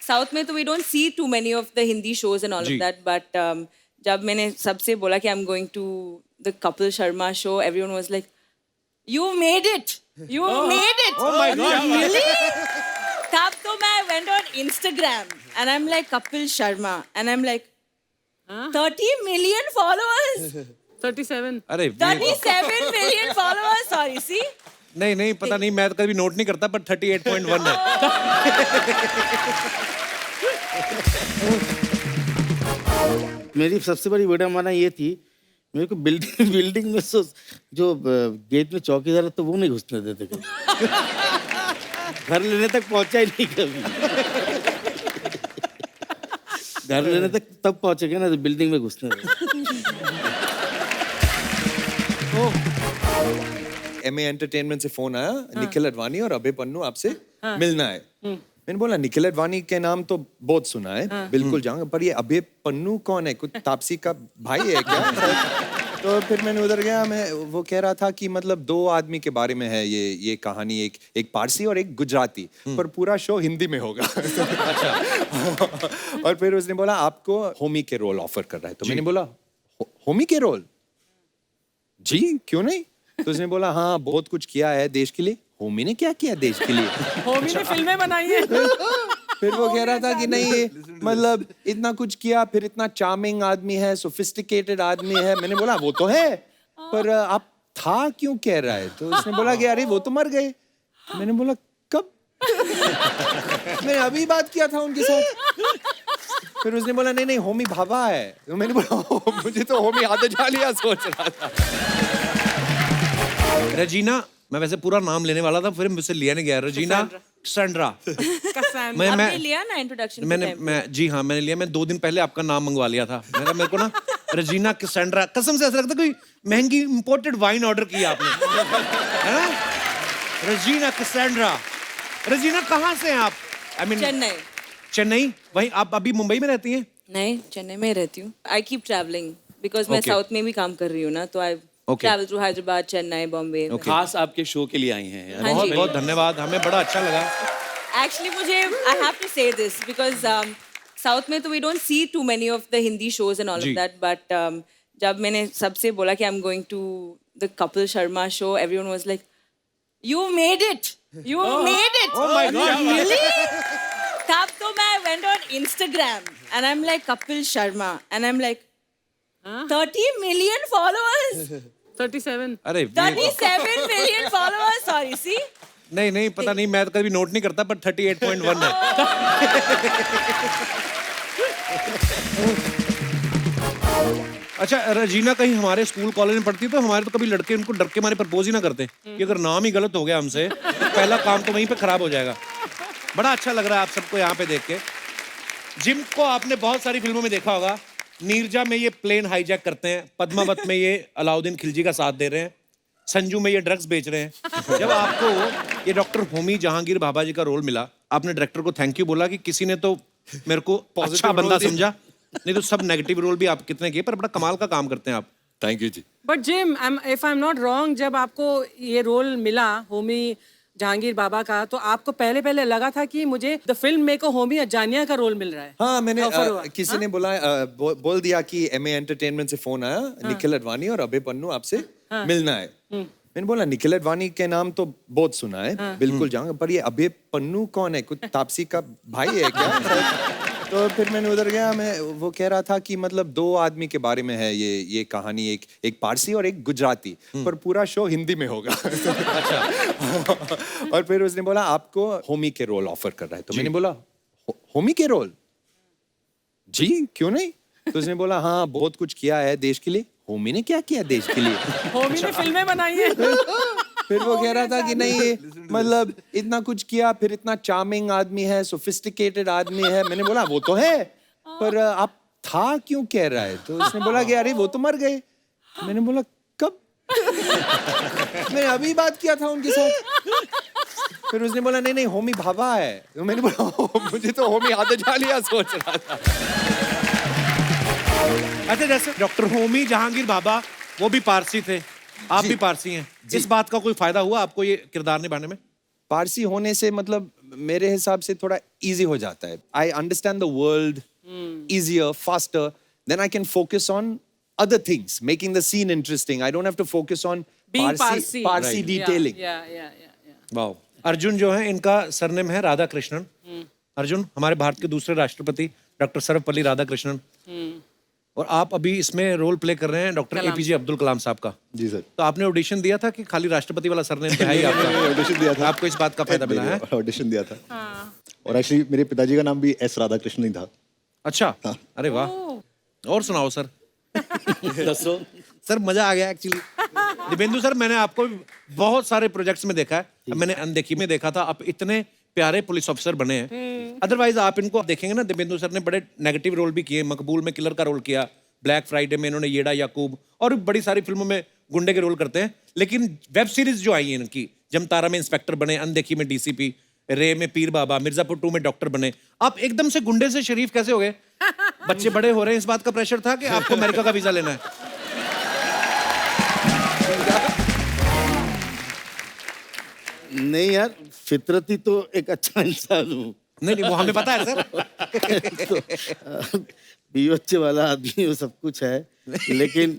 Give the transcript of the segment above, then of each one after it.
South में तो we don't see too many of the Hindi shows and all of that but जब मैंने सबसे बोला कि I am going to the Kapil Sharma show everyone was like you made it Oh my God. really तब तो मैं went on Instagram and I'm like Kapil Sharma and I'm like 30 million followers 37 अरे 37 million followers sorry see नहीं पता नहीं, मैं तो कभी नोट नहीं करता, पर 38.1 है। मेरी सबसे बड़ी विडम्बना ये थी, मेरे को बिल्डिंग में जो गेट में चौकीदार है तो वो नहीं घुसने देते कभी। घर लेने तक पहुंचा ही नहीं कभी। घर लेने तक तब पहुंचेगा ना तो बिल्डिंग में घुसने देते। एमए एंटरटेनमेंट से फोन आया, निखिल अडवाणी और अभय पन्नू आपसे मिलना है। मैंने बोला निखिल अडवाणी के नाम तो बहुत सुना है, बिल्कुल जाऊंगा, पर ये अभय पन्नू कौन है? कुछ तापसी का भाई है क्या? तो फिर मैंने उधर गया, मैं वो कह रहा था कि मतलब दो आदमी के बारे में है ये कहानी, एक पारसी और एक गुजराती, पर पूरा शो हिंदी में होगा। अच्छा। और फिर उसने बोला आपको होमी के रोल ऑफर कर रहा है, तो मैंने बोला होमी के रोल? जी क्यों नहीं? तो उसने बोला हाँ बहुत कुछ किया है देश के लिए। होमी ने क्या किया देश के लिए? होमी ने फिल्में बनाई है। फिर वो कह रहा था कि नहीं मतलब इतना कुछ किया, फिर इतना चार्मिंग आदमी है, सोफिस्टिकेटेड आदमी है। मैंने बोला वो तो है, पर आप था क्यों कह रहा है? तो उसने बोला कि अरे वो तो मर गए। मैंने बोला कब? मैंने अभी बात किया था उनके साथ। फिर उसने बोला नहीं होमी भाभा है। तो मैंने बोला मुझे तो होमी आदत लिया सोच रहा था। रजीना, मैं वैसे पूरा नाम लेने वाला था, फिर मुझसे लिया नहीं गया। रजीना कैसेंड्रा। आपने लिया ना इंट्रोडक्शन मैं जी हाँ मैंने लिया। मैं 2 दिन पहले आपका नाम मंगवा लिया था। मेरे को ना रजीना कैसेंड्रा, कसम से ऐसा लगता कोई महंगी इंपोर्टेड वाइन ऑर्डर किया आपने। है? रजीना कैसेंड्रा। रजीना कहाँ से हैं आप? चेन्नई। वहीं आप अभी मुंबई में रहती हैं? नहीं, चेन्नई में रहती हूँ। आई कीप ट्रैवलिंग बिकॉज मैं साउथ में भी काम कर रही हूँ ना, तो I travel through Hyderabad, Chennai, Bombay. खास आपके शो के लिए आई हैं। बहुत बहुत धन्यवाद, हमें बड़ा अच्छा लगा। एक्चुअली मुझे I have to say this because south में तो we don't see too many of the Hindi shows and all of that but जब मैंने सबसे बोला कि I am going to the Kapil Sharma show everyone was like you made it Oh my God. really तब तो मैं went on Instagram and I'm like Kapil Sharma and I'm like 30 million followers 37 अरे 37 million followers sorry see नहीं पता नहीं, मैं तो कभी नोट नहीं करता, पर 38.1 है। अच्छा, रजीना कहीं हमारे स्कूल कॉलेज में पढ़ती तो हमारे तो कभी लड़के उनको डर के मारे प्रपोज ही ना करते कि अगर नाम ही गलत हो गया हमसे, पहला काम तो वहीं पे खराब हो जाएगा। बड़ा अच्छा लग रहा है आप सबको यहाँ पे देख के। जिनको आपने बहुत सारी फिल्मों में देखा होगा, नीरजा में ये प्लेन हाईजैक करते हैं, पद्मावत में ये अलाउद्दीन खिलजी का साथ दे रहे हैं, संजू में ये ड्रग्स बेच रहे हैं। जब आपको ये डॉक्टर होमी जहांगीर भाभा जी का रोल मिला, आपने डायरेक्टर को थैंक यू बोला कि किसी ने तो मेरे को अच्छा बंदा समझा, नहीं तो सब नेगेटिव रोल भी आप कितने किए, पर बड़ा कमाल का काम करते हैं आप। Thank you ji. But Jim, if I am not wrong, जब आपको ये रोल मिला होमी जहांगीर बाबा का, तो आपको पहले लगा था कि मुझे द फिल्म में को होमी अजानिया का रोल मिल रहा है? हाँ मैंने किसी ने बोला बोल दिया कि एमए एंटरटेनमेंट से फोन आया, निखिल अडवाणी और अभय पन्नू आपसे मिलना है। मैंने बोला निखिल अडवाणी के नाम तो बहुत सुना है, बिल्कुल जाऊंगा, पर ये अभय पन्नू कौन है? कुछ तापसी का भाई है क्या? तो फिर मैंने उधर गया, मैं वो कह रहा था कि मतलब दो आदमी के बारे में है ये कहानी, एक पारसी और एक गुजराती, पर पूरा शो हिंदी में होगा। अच्छा। और फिर उसने बोला आपको होमी के रोल ऑफर कर रहा है, तो मैंने बोला होमी के रोल? जी क्यों नहीं? तो उसने बोला हाँ बहुत कुछ किया है देश के लिए। होमी ने क्या किया देश के लिए? होमी ने फिल्में बनाई है। फिर वो कह रहा था कि नहीं मतलब इतना कुछ किया, फिर इतना चार्मिंग आदमी है, सोफिस्टिकेटेड आदमी है। मैंने बोला वो तो है, पर आप था क्यों कह रहा है? तो उसने बोला कि अरे वो तो मर गए। मैंने बोला कब? मैंने अभी बात किया था उनके साथ। फिर उसने बोला नहीं होमी भाभा है। तो मैंने बोला मुझे तो होमी आदत लिया सोच रहा था। अच्छा, जैसे डॉक्टर होमी जहांगीर भाभा वो भी पारसी थे, आप भी पारसी हैं, इस बात का कोई फायदा हुआ आपको ये किरदार निभाने में? पारसी होने से मतलब मेरे हिसाब से थोड़ा इजी हो जाता है. I understand the world easier, faster. Then I can focus on other things, making the scene interesting. I don't have to focus on Being Parsi. Parsi detailing. Yeah. वाह. अर्जुन जो है इनका सरनेम है राधा कृष्णन. अर्जुन हमारे भारत के दूसरे राष्ट्रपति डॉक्टर सर्वपल्ली राधाकृष्णन. और आप अभी इसमें रोल प्ले कर रहे हैं डॉक्टर एपीजे अब्दुल कलाम साहब का. जी सर. तो आपने ऑडिशन दिया था कि खाली राष्ट्रपति वाला सरनेम पे है ही आपका? ऑडिशन दिया था. आपको इस बात का फायदा मिला है? ऑडिशन दिया था. और एक्चुअली मेरे पिताजी का नाम भी एस राधाकृष्णन ही था. अच्छा. अरे वाह. और सुनाओ सर. दसो सर मजा आ गया एक्चुअली. दिव्येंदु सर मैंने आपको बहुत सारे प्रोजेक्ट्स में देखा है. मैंने अनदेखी में देखा था. आप इतने प्यारे पुलिस ऑफिसर बने हैं. अदरवाइज आप इनको देखेंगे ना, दिव्येंदु सर ने बड़े नेगेटिव रोल भी किए. मकबूल में किलर का रोल किया, ब्लैक फ्राइडे में इन्होंने येड़ा याकूब, और भी बड़ी सारी फिल्मों में गुंडे के रोल करते हैं. लेकिन वेब सीरीज जो आई है इनकी, जमतारा में इंस्पेक्टर बने, अनदेखी में डीसीपी, रे में पीर बाबा, मिर्जापुर 2 में डॉक्टर बने. आप एकदम से गुंडे से शरीफ कैसे हो गए? बच्चे बड़े हो रहे हैं, इस बात का प्रेशर था कि आपको अमेरिका का वीजा लेना है? नहीं यार, फितरती तो एक अच्छा इंसान हूँ. नहीं वो हमें पता है सर. बीवी बच्चे वाला आदमी वो सब कुछ है. लेकिन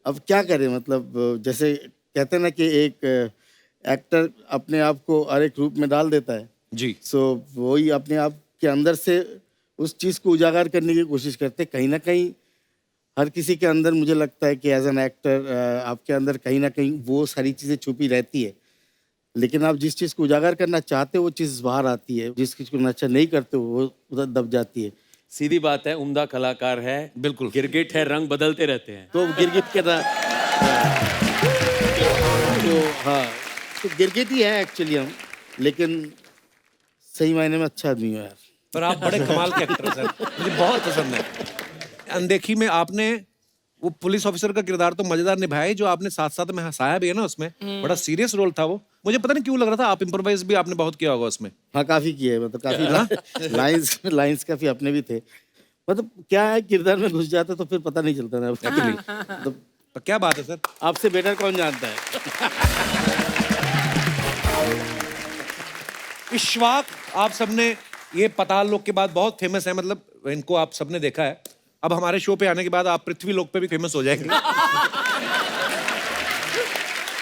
अब क्या करें, मतलब जैसे कहते हैं ना कि एक एक्टर अपने आप को हर एक रूप में डाल देता है. जी. सो वही अपने आप के अंदर से उस चीज़ को उजागर करने की कोशिश करते. कहीं ना कहीं हर किसी के अंदर मुझे लगता है कि एज एन एक्टर आपके अंदर कहीं ना कहीं वो सारी चीज़ें छुपी रहती है. लेकिन आप जिस चीज़ को उजागर करना चाहते हो वो चीज़ बाहर आती है. जिस चीज़ को नशा नहीं करते हो वो उधर दब जाती है. सीधी बात है, उम्दा कलाकार है. बिल्कुल. गिरगिट है, रंग बदलते रहते हैं. तो गिरगिट के ना, तो हाँ, तो गिरगिट ही है एक्चुअली हम. लेकिन सही मायने में अच्छा आदमी हो यार. पर आप बड़े कमाल के एक्टर हैं सर, मुझे बहुत पसंद है. अनदेखी में आपने वो पुलिस ऑफिसर का किरदार तो मजेदार निभाया ही, जो आपने साथ साथ में हंसाया भी है ना उसमें. बड़ा सीरियस रोल था वो. मुझे पता नहीं क्यों लग रहा था आप इम्प्रोवाइज भी आपने बहुत किया होगा उसमें. हाँ, काफी किए हैं, मतलब काफी लाइंस काफी अपने भी थे. मतलब क्या है, किरदार में घुस जाते तो फिर पता नहीं चलता ना. मतलब तो क्या बात है सर. आपसे बेटर कौन जानता है. इश्वाक आप सबने, ये पताल लोक के बाद बहुत फेमस है, मतलब इनको आप सबने देखा है. अब हमारे शो पे आने के बाद आप पृथ्वी लोक पे भी फेमस हो जाएंगे.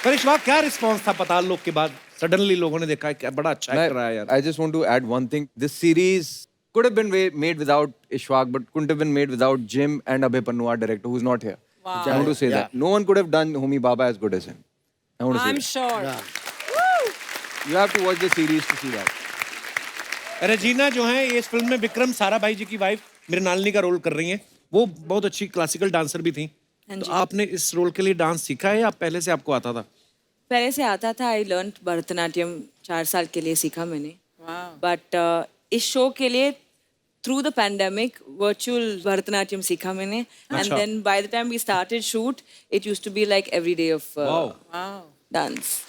पर इश्वाक क्या रिस्पांस था पताल लोक के बाद? सडनली लोगों ने देखा है क्या बड़ा अच्छा एक्टर है यार. I just want to add one thing. This series could have been made without Ishwak, but couldn't have been made without Jim and Abhay Pannu, our director, who's not here. Wow. I want to say that. No one could have done Homi Baba as good as him. I want to say I'm that. sure. You have to watch the series to see that. Regina जो है ये इस film में विक्रम साराभाई जी की wife Mrinalini का role कर रही हैं. वो बहुत अच्छी क्लासिकल डांसर भी थी. तो आपने इस रोल के लिए डांस सीखा है या पहले से आपको आता था? पहले से आता था. आई लर्न भरतनाट्यम 4 साल के लिए सीखा मैंने. बट इस शो के लिए through the pandemic virtual Bharatanatyam सीखा मैंने. And then by the time we started shoot it used to be like every day of dance.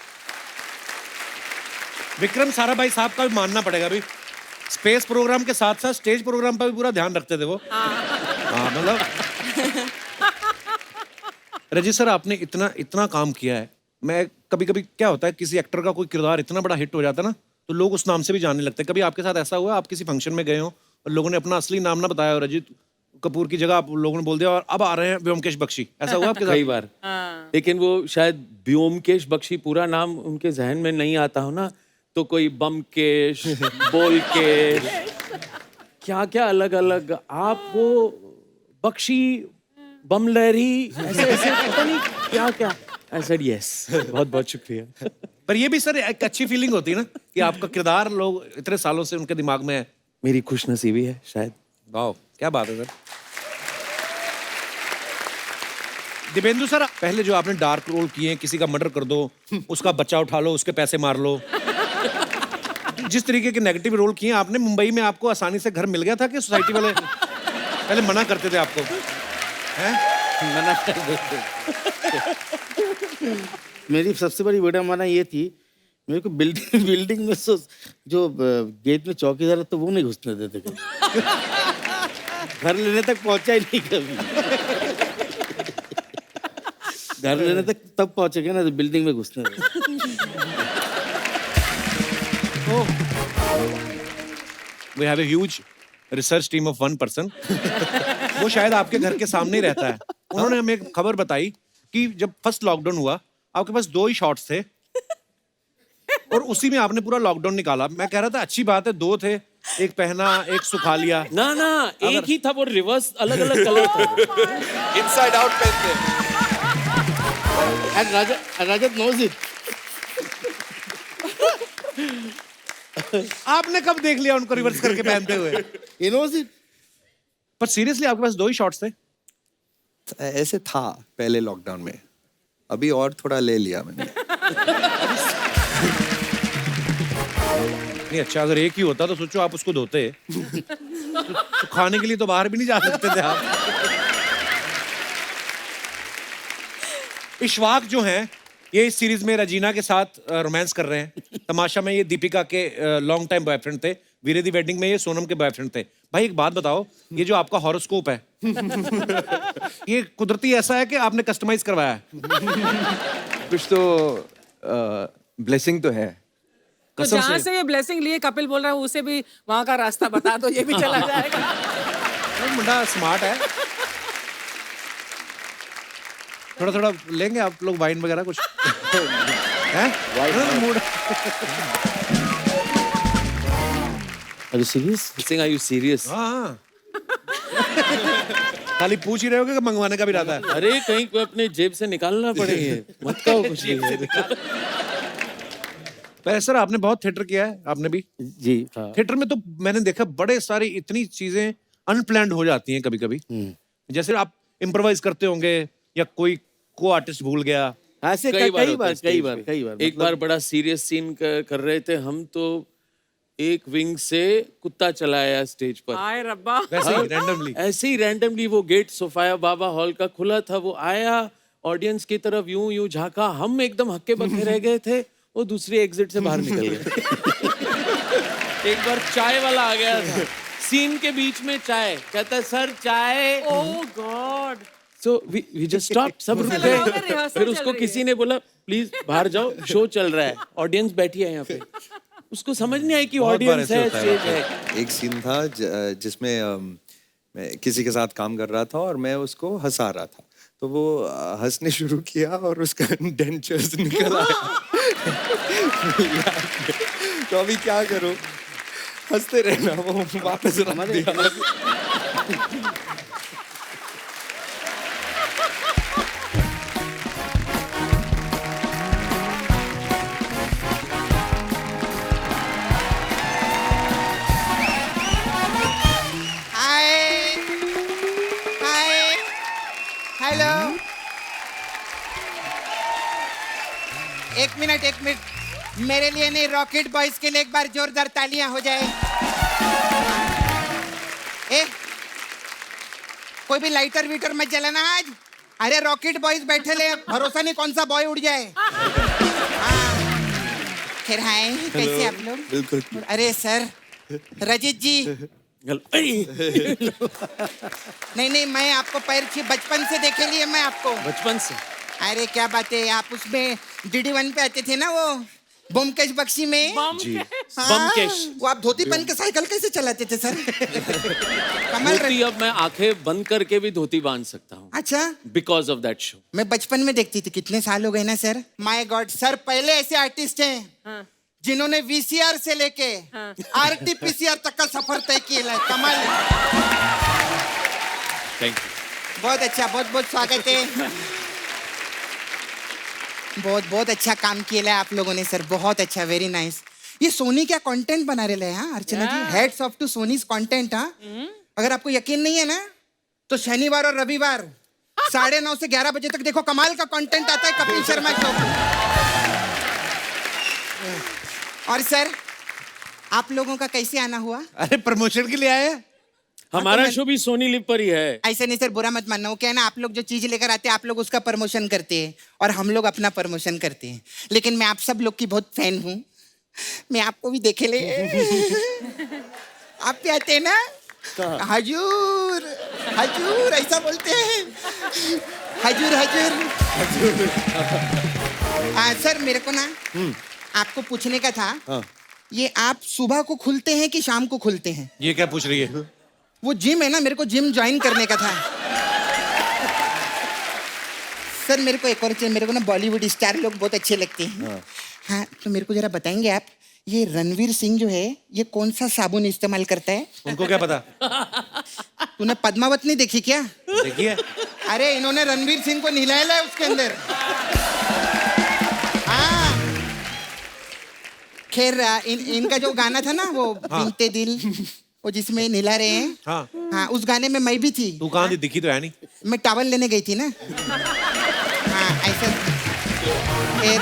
Vikram Sarabhai sahab का भी मानना पड़ेगा भी. स्पेस प्रोग्राम के साथ साथ स्टेज प्रोग्राम पर भी पूरा ध्यान रखते थे वो. हाँ मतलब रजी सर आपने इतना काम किया है. मैं कभी कभी क्या होता है, किसी एक्टर का कोई किरदार इतना बड़ा हिट हो जाता है ना, तो लोग उस नाम से भी जानने लगते हैं. कभी आपके साथ ऐसा हुआ आप किसी फंक्शन में गए हो और लोगों ने अपना असली नाम ना बताया हो, रजित कपूर की जगह आप लोगों ने बोल दिया और अब आ रहे हैं व्योमकेश बख्शी, ऐसा हुआ आपके साथ? कई बार. लेकिन वो शायद व्योमकेश बख्शी पूरा नाम उनके जहन में नहीं आता हो ना, तो कोई बमकेश, बोलकेश, क्या क्या अलग अलग. आप वो बख्शी, बमलहरी, ऐसे पता नहीं क्या क्या. I said yes. बहुत बहुत शुक्रिया. पर ये भी सर एक अच्छी फीलिंग होती है ना कि आपका किरदार लोग इतने सालों से उनके दिमाग में है. मेरी खुशनसीबी है शायद. वाह क्या बात है सर. दिव्येंदु सर पहले जो आपने डार्क रोल किए हैं, किसी का मर्डर कर दो, उसका बच्चा उठा लो, उसके पैसे मार लो, जिस तरीके के नेगेटिव रोल किए आपने, मुंबई में आपको आसानी से घर मिल गया था कि सोसाइटी वाले पहले मना करते थे आपको? हैं? मना कर देते. मेरी सबसे बड़ी विडम्बना ये थी, मेरे को बिल्डिंग में जो गेट में चौकीदार है तो वो नहीं घुसने देते कभी. घर लेने तक पहुंचा ही नहीं कभी. घर लेने तक तब पहुंचेगा ना तो बिल्डिंग में घुसने देते. We have a huge research team of 1 person. वो शायद आपके घर के सामने ही रहता है. उन्होंने हमें एक खबर बताई कि जब फर्स्ट लॉकडाउन हुआ आपके पास 2 ही शॉट्स थे और उसी में आपने पूरा लॉकडाउन निकाला. मैं कह रहा था अच्छी बात है, 2 थे, एक पहना, एक सुखा लिया. ना ना, एक ही था, वो रिवर्स अलग अलग कलर था. इनसाइड आउट पहनते हैं. And Rajat knows it. आपने कब देख लिया उनको रिवर्स करके पहनते हुए? He knows it. पर सीरियसली आपके पास 2 ही शॉट्स थे? ऐसे था पहले लॉकडाउन में, अभी और थोड़ा ले लिया मैंने. नहीं अच्छा, अगर एक ही होता तो सोचो आप उसको धोते. तो खाने के लिए तो बाहर भी नहीं जा सकते थे आप. इशफाक जो हैं ये इस सीरीज में रजीना के साथ रोमांस कर रहे हैं. तमाशा में ये दीपिका के लॉन्ग टाइम बॉयफ्रेंड थे. वीरे दी वेडिंग में ये सोनम के बॉयफ्रेंड थे. भाई एक बात बताओ, ये जो आपका हॉरोस्कोप है ये कुदरती ऐसा है कि आपने कस्टमाइज करवाया है? कुछ तो ब्लेसिंग तो है. तो जहाँ से ये ब्लेसिंग लिए कपिल बोल रहा है उसे भी वहाँ का रास्ता बता दो, ये भी चला जाएगा. मुंडा स्मार्ट है. थोड़ा थोड़ा लेंगे आप लोग वाइन वगैरह कुछ? हैं? Mood. Are you serious? Saying, are you serious? हाँ. खाली पूछ ही रहे होगे कि मंगवाने का भी रहता है. अरे कहीं कोई अपने जेब से निकालना पड़ेगा, मत कहो कुछ नहीं. तो सर आपने बहुत थिएटर किया है, आपने भी. जी हाँ. थिएटर में तो मैंने देखा बड़े सारी इतनी चीजें अनप्लान्ड हो जाती हैं कभी कभी. जैसे आप इम्प्रोवाइज करते होंगे या कोई को आर्टिस्ट भूल गया. ऐसे कई बार. एक बार बड़ा सीरियस सीन कर रहे थे हम, तो एक विंग से कुत्ता चला आया स्टेज पर. आए रब्बा. वैसे ही रैंडमली. ऐसे ही रैंडमली वो गेट सोफाया बाबा हॉल का खुला था, वो आया ऑडियंस की तरफ यूं यूं झांका, हम एकदम हक्के बक्के रह गए थे, वो दूसरी एग्जिट से बाहर निकल गए. एक बार चाय वाला आ गया था सीन के बीच में, चाय कहता है सर चाय. ओह God. So we just stopped, सब रुक गए. फिर उसको किसी ने बोला प्लीज बाहर जाओ, शो चल रहा है, ऑडियंस बैठी है यहाँ पे. उसको समझ नहीं आई कि ऑडियंस है, स्टेज है. एक सीन था जिसमें मैं किसी के साथ काम कर रहा था और मैं उसको हंसा रहा था, तो वो हंसने शुरू किया और उसका डेंचर्स निकल आया. तो अभी क्या करूं, हंसते रहना, वो वापस रख दिया. हेलो. एक मिनट मेरे लिए नहीं, रॉकेट बॉयज के लिए एक बार जोरदार तालियां हो जाए. कोई भी लाइटर वीटर मत जलाना आज. अरे रॉकेट बॉयज बैठे ले, भरोसा नहीं कौन सा बॉय उड़ जाए. खैर हाय, कैसे आप लोग? बिल्कुल. अरे सर रजित जी. नहीं मैं आपको पैर छू बचपन से देखे लिए मैं आपको. बचपन से? अरे क्या बात है, आप उसमें DD1 पे आते थे ना, वो ब्योमकेश बख्शी में. ब्योमकेश. वो आप धोती पहन के साइकिल कैसे चलाते थे सर? कमाल. धोती अब मैं आंखें बंद करके भी धोती बांध सकता हूँ. अच्छा. Because of that show. मैं बचपन में देखती थी, कितने साल हो गए ना सर. माय गॉड सर, पहले ऐसे आर्टिस्ट हैं जिन्होंने VCR से लेके RT-PCR तक का सफर तय किया है. कमाल. Thank you. बहुत अच्छा, बहुत स्वागत है. बहुत अच्छा काम किया है आप लोगों ने सर, बहुत अच्छा, वेरी नाइस. ये सोनी क्या कंटेंट बना रहे हैं Archana ji. Hats off to Sony's content. अगर आपको यकीन नहीं है ना तो शनिवार और रविवार 9:30 से 11 बजे तक देखो, कमाल का कंटेंट आता है कपिल शर्मा शो. और सर आप लोगों का कैसे आना हुआ? अरे प्रमोशन के लिए आए हैं. हमारा शो भी सोनी लिव पर ही है. ऐसे नहीं सर, बुरा मत मानना. वो क्या है ना, आप लोग जो चीज लेकर आते हैं आप लोग उसका प्रमोशन करते हैं और हम लोग अपना प्रमोशन करते हैं. लेकिन मैं आप सब लोग की बहुत फैन हूँ. मैं आपको भी देखे ले. आप भी आते हैं ना? हजूर ऐसा बोलते हैं. हजूर. सर मेरे को ना आपको पूछने का था. ये आप सुबह को खुलते हैं कि शाम को खुलते हैं? ये क्या पूछ रही है? वो जिम है ना, मेरे को जिम ज्वाइन करने का था। सर मेरे को एक और चीज, मेरे को ना बॉलीवुड स्टार लोग बहुत अच्छे लगते हैं। हाँ तो मेरे को जरा बताएंगे आप, ये रणवीर सिंह जो है ये कौन सा साबुन इस्तेमाल करता है? उनको क्या पता? तूने पद्मावत नहीं देखी क्या? देखिए, अरे इन्होंने रणवीर सिंह को नहलाया है उसके अंदर। हाँ खैर इनका जो गाना था ना वो बीते दिल, वो जिसमें नहला रहे हैं, हाँ हाँ उस गाने में मैं भी थी। तू कहाँ थी? दिखी तो है नहीं। मैं टॉवल लेने गई थी ना। हाँ ऐसा। फिर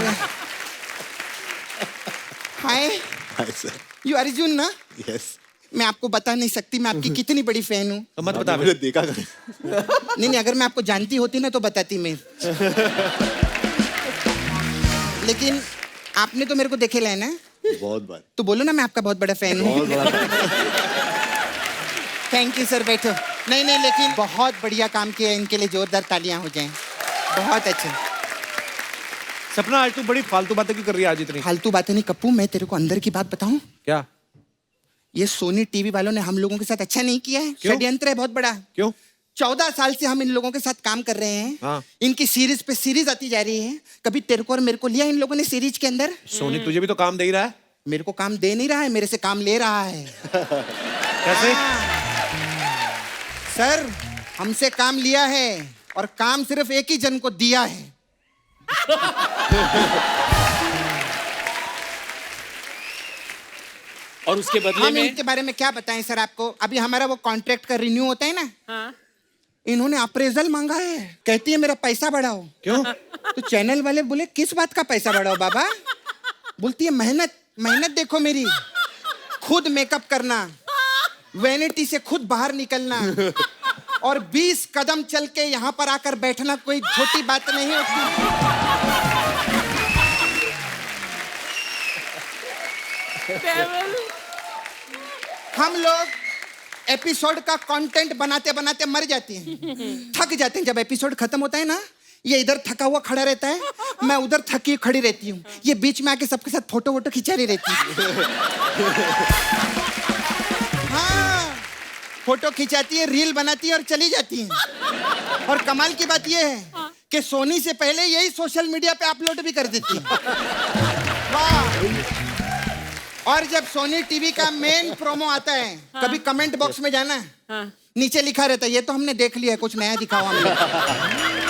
हाय हाय सर। यू अर्जुन ना? यस। मैं आपको बता नहीं सकती मैं आपकी कितनी बड़ी फैन हूँ। तो मत बता। मुझे देखा नहीं अगर मैं आपको जानती होती ना तो बताती मैं। लेकिन आपने तो मेरे को देखे है ना? बहुत बार। तो बोलो ना मैं आपका बहुत बड़ा फैन हूँ। बहुत बड़ा। थैंक यू सर, बैठो। नहीं लेकिन बहुत बढ़िया काम किया, इनके लिए जोरदार तालियां हो जाएं। बहुत अच्छा। सपना आज तू बड़ी फालतू बातें क्यों कर रही है आज इतनी? फालतू बातें नहीं कप्पू, मैं तेरे को अंदर की बात बताऊं? क्या? ये सोनी टीवी वालों ने हम लोगों के साथ अच्छा नहीं किया है। षड्यंत्र है बहुत बड़ा। क्यों? 14 साल से हम इन लोगों के साथ काम कर रहे हैं। हाँ। इनकी सीरीज पे सीरीज आती जा रही है। कभी तेरे को और मेरे को लिया इन लोगों ने सीरीज के अंदर? सोनी तुझे भी तो काम दे ही रहा है। मेरे को काम दे नहीं रहा है, मेरे से काम ले रहा है। कैसे? सर हमसे काम लिया है और काम सिर्फ एक ही जन को दिया है। और उसके बदले हम में इनके बारे में क्या बताएं सर आपको? अभी हमारा वो कॉन्ट्रैक्ट का रिन्यू होता है ना, इन्होंने अप्रेजल मांगा है। कहती है मेरा पैसा बढ़ाओ। क्यों? तो चैनल वाले बोले किस बात का पैसा बढ़ाओ बाबा? बोलती है मेहनत देखो मेरी, खुद मेकअप करना, वैनिटी से खुद बाहर निकलना और 20 कदम चल के यहाँ पर आकर बैठना कोई छोटी बात नहीं होती। हम लोग एपिसोड का कंटेंट बनाते बनाते मर जाते हैं, थक जाते हैं। जब एपिसोड खत्म होता है ना, ये इधर थका हुआ खड़ा रहता है, मैं उधर थकी खड़ी रहती हूँ, ये बीच में आके सबके साथ फोटो वोटो खिंचा रही रहती है। हाँ फोटो खिंचाती है, रील बनाती है और चली जाती है। और कमाल की बात ये है कि सोनी से पहले यही सोशल मीडिया पे अपलोड भी कर देती है। वाह। और जब सोनी टीवी का मेन प्रोमो आता है, कभी कमेंट बॉक्स में जाना, नीचे लिखा रहता है ये तो हमने देख लिया है, कुछ नया दिखाओ हमें।